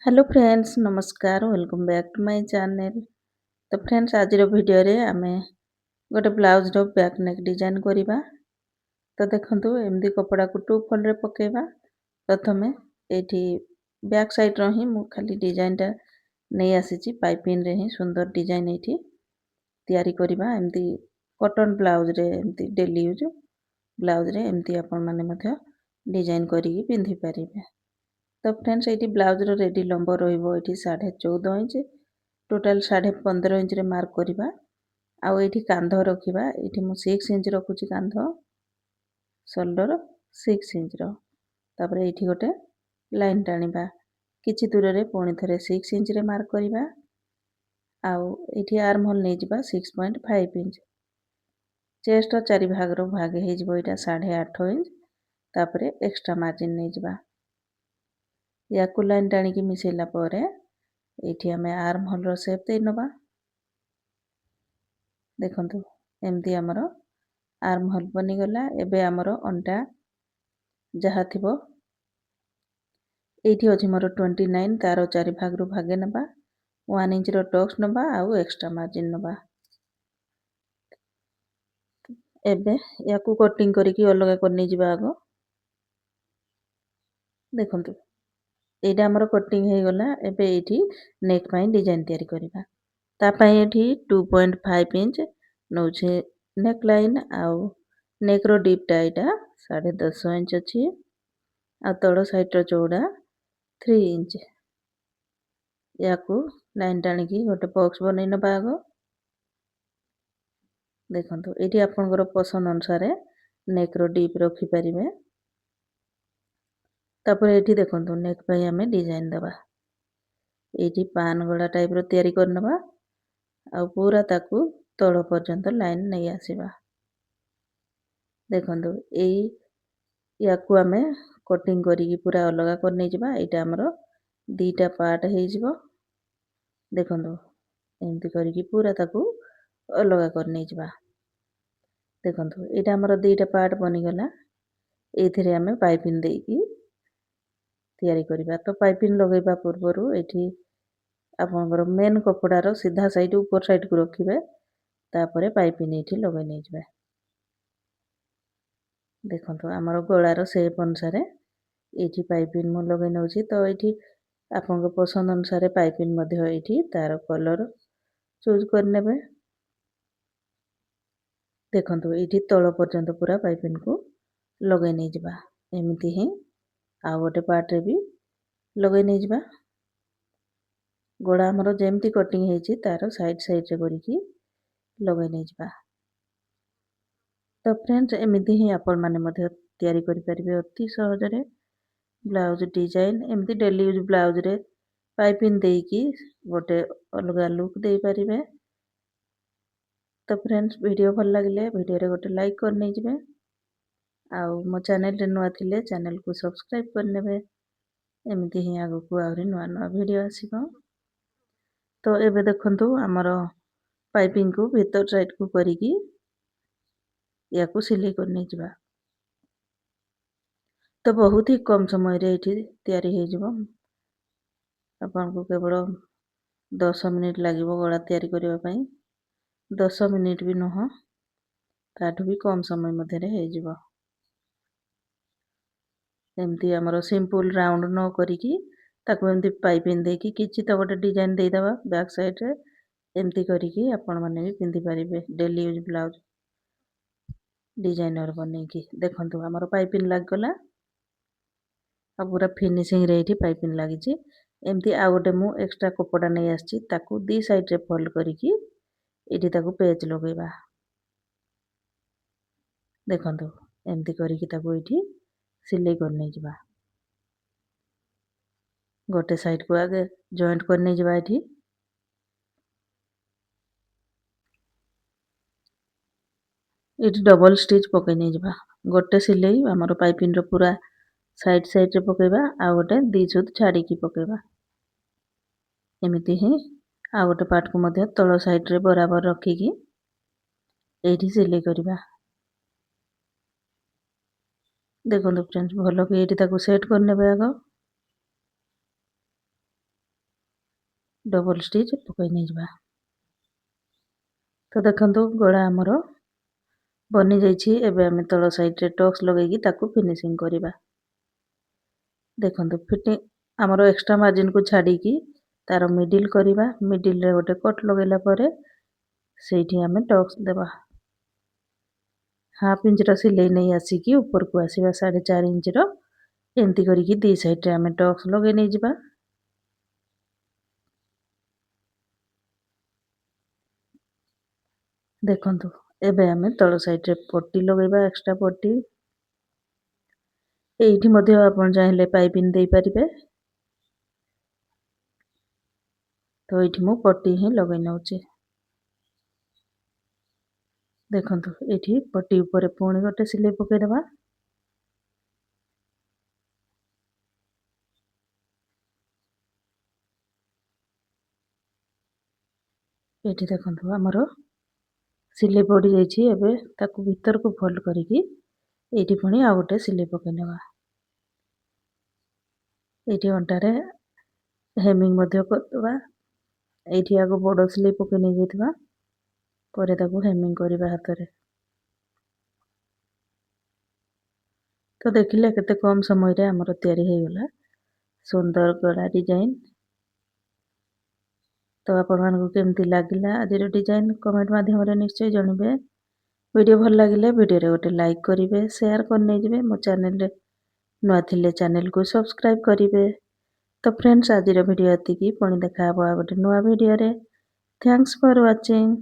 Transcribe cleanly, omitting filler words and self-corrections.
Hello friends नमस्कार welcome back to my channel. तो friends आज वीडियो रे आमे गोटे ब्लाउज रो बैक नेक डिजाइन करिबा। तो देखंतु एमदी कपड़ा को टू फोल्ड रे पकेबा। प्रथमे एठी बैक साइड रो ही मु खाली डिजाइन टा नै आसीची पाइपिंग रे ही सुंदर डिजाइन एठी तयारी करिबा। एमदी कॉटन ब्लाउज रे एमदी डेली यूज ब्लाउज रे एमदी आपण माने मध्य डिजाइन करी पिंधि परिबे। तो फ्रेंड्स ये ब्लाउज रेडी लंब रही 14.5 इंच टोटाल 15.5 इंच रे मार्क करवा। आउ ये कांध रखा ये मुझे 6 इंच रखुची कांध शोल्डर 6 इंच तापर ये गोटे लाइन टाणिबा किछि दूर रे पुणी थे 6 इंच रे मार्क करवा। आउ ये आर्म होल नहीं जा 6.5 इंच चेस्ट चारि भाग रो भाग हो 8.5 इंच तापर एक्स्ट्रा मार्जिन नहीं जा या लाइन टाणिकी मिसेला पर ये आम आर्म होल रो शेप दे नबा। देखंतु एमती आमर आर्म होल बनीगला। एबे आमर अंटा जहाँ थी ये अच्छी मोर 29 तार चारि भाग रू भागे नबा 1 इंच रो टक्स नबा आउ एक्स्ट्रा मार्जिन नबा। एबे याकू कटिंग करिकी अलग करनी जिबा आगो। देखंतु एटा हमर कटिंग हे गला। एबे एठी नेक पाई डिजाइन तयारी करिबा। ता पाई एठी 2.5 इंच नौछे नेक लाइन आउ नेक रो डीप टा एटा 10.5 इंच अछि आ तळ साइड रो चौड़ा 3 इंच। याकू लाइन टाणिकी गोटे बॉक्स बनै नबा आगो। देखंतु एठी आपनकर पसंद अनुसार नेक रो डीप रखि परिबे। तापर एठी देखंतु नेक पाई हमें डिजाइन दबा। एठी पान गला टाइप रो तयारी करनबा आ पूरा ताकू तळ पर्यंत लाइन नहीं आसीबा। देखंतु एई याकू हमें कटिंग करिकी पूरा अलग कर नै जिबा। एटा हमरो दीटा पार्ट हे जिवो। देखंतु एमती करिकी पूरा ताकू अलग कर नै जिबा। देखंतु एटा हमरो दीटा पार्ट बनी गला। एथिरे हमें पाइपिंग देकी तयारी करिबा। तो पाइपिंग लगेबा पूर्वरु एठी आपनकर मेन कपड़ार सीधा साइड ऊपर साइड को रखिबे तापरे पाइपिंग एठी लगे नै जिबे। देखंतु हमर गळार शेप अनुसार एठी पाइपिंग मु लगे नउची। तो एठी आपनकर पसंद अनुसार पाइपिंग मध्य एठी तार कलर चूज कर नेबे। देखंतु एठी तळ पर्यंत पूरा पाइपिंग को लगे नै जिबा। एमिति ही आ गोटे पार्ट रे भी लगे नै जिबा। गोड़ा हमर जेमती कटिंग हेची तार साइड साइड रे करिकी लगे नै जिबा। तो फ्रेंड्स एमिति ही आपण माने मध्य तयारी करि परिबे अति सहज रे ब्लाउज डिजाइन। एमिति डेली यूज ब्लाउज रे पाइपिंग देकी गोटे अलग लुक दे परिबे। तो फ्रेंड्स वीडियो भल लगिले वीडियो रे गोटे लाइक कर नै जिबे। आउ मो चैनल रे नुआ थिले चैनल को सब्सक्राइब कर नेबे। एमिति ही आगो को आउरी नुआ नुआ वीडियो आसीबो। तो एबे देखंतु हमर पाइपिंग को भीतर साइड को करिकी याकू सिलाई कर नै जिबा। तो बहुत ही कम समय रे एठी तयारी हे जिवो। आपन को केवल 10 मिनिट लागिवो गळा तयारी करिवा पई। 10 मिनिट भी नह ताठू भी कम समय मध्य रे हे जिवो। एमती हमर सिंपल राउंड न करिकी ताकू एमती पाइपिंग देकी किछि तो गोटे डिजाइन दे दबा बैक साइड रे। एमती करिकी आपण माने भी पिंधि परिबे डेली यूज ब्लाउज डिजाइनर बनेकी। देखंतु हमर पाइपिंग लाग गला। आ पूरा फिनिशिंग रे एठी पाइपिंग लागिची। एमती आ गोटे मु एक्स्ट्रा कपड़ा नै आछि ताकू दी साइड रे फोल्ड करिकी एठी ताकू पेच लगेबा। देखंतु एमती करिकी ताकू एठी सिलाई कर नै जिबा। गोटे साइड को आगे जॉइंट कर नै जिबा। एठी एठी डबल स्टिच पकै नै जिबा। गोटे सिलाई हमर पाइपिंग रो पूरा साइड साइड रे पकेबा आ गोटे दी सुत छाड़ीकी पकेबा। एमिति ही आ गोटे पार्ट को मध्य तळ साइड रे बराबर रखिकी एठी सिलाई करिबा। देखंतु फ्रेंड्स भलो कि एठी ताकू सेट कर नेबे आगो। डबल स्टिच पकई नहीं जावा। तो देखंतु गला हमरो बनी जाइछि। एबे आमे तळ साइड रे टक्स लगेकी ताकू फिनिशिंग करिबा। देखंतु फिटिंग हमरो एक्स्ट्रा मार्जिन को छाडी की तार मिडिल करिबा। मिडिल रे गोटे कट लगेला परे सेठी आमे टक्स देबा। हाफ इंच रो सिलाई नहीं आसीकी ऊपर को आसीबा 4.5 इंच रो। एंती करिकी दी साइड रे आमे टक्स लगे नहीं जिबा। देखंतु एबे आमे तळ साइड रे पट्टी लगेबा एक्स्ट्रा पट्टी। एइठी मध्ये आपण चाहिले पाइपिंग देई परिबे। तो एइठी मु पट्टी ही लगै नउची। देखंतु एइठी पट्टी ऊपर पुणी गोटे सिलाई पकेइ देबा। एइठी देखंतु हमरो सिलाई पड़ी जाइछि। एबे ताकू भीतर को फोल्ड करिकी एइठी पुणी आ गोटे सिलाई पकेइ नेबा। एइठी अंटारे हेमिंग मध्ये करदबा। एइठी आगो बड़ सिलाई पकेइ नै जाइतबा परे ताकू हेमिंग करिबा हातरे। तो देखिले केते कम समय रे हमरो तयारी हे गला सुंदर गला डिजाइन। तो आपण मानको केमती लागिला आजिर डिजाइन कमेंट माध्यम रे निश्चय जणिबे। वीडियो भल लागिले वीडियो रे गोटे लाइक करिवे, शेयर कर नै जिवे। मो चैनल रे नुआ थिले चैनल को सब्सक्राइब करिवे। तो फ्रेंड्स आजिर वीडियो एतिकी पुणी देखा हबो आ गोटे नुआ वीडियो रे। Thanks for watching.